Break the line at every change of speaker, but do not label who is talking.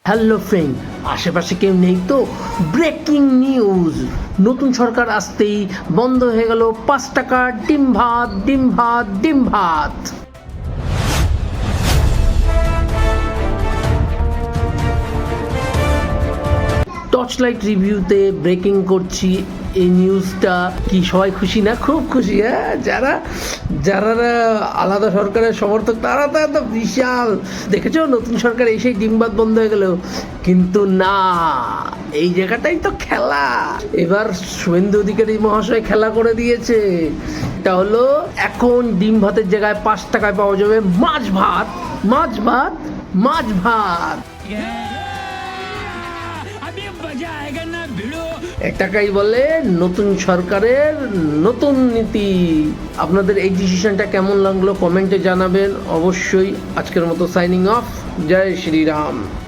Hello friend, আশেপাশে কেউ নেই তো? Breaking news! নতুন সরকার আসতেই বন্ধ হয়ে গেল 5 টাকার ডিম ভাত, ডিম ভাত, ডিম ভাত। টর্চলাইট রিভিউতে ব্রেকিং করছি এই নিউজটা। কি সবাই খুশি না? খুব খুশি। হ্যাঁ, যারা যারা আলাদা সরকারের সমর্থক তারা তো এত বিশাল দেখেছো, নতুন সরকার এসেই ডিম ভাত বন্ধ হয়ে গেল। কিন্তু না, এই জায়গাটাই তো খেলা। এবার শুভেন্দু অধিকারী মহাশয় খেলা করে দিয়েছে। এটা হলো এখন ডিম ভাতের জায়গায় 5 টাকায় পাওয়া যাবে মাছ ভাত, মাছ ভাত, মাছ ভাত। এটাকেই বলে নতুন সরকারের নতুন নীতি। আপনাদের এই ডিসিশনটা কেমন লাগলো কমেন্টে জানাবেন অবশ্যই। আজকের মতো সাইনিং অফ। জয় শ্রীরাম।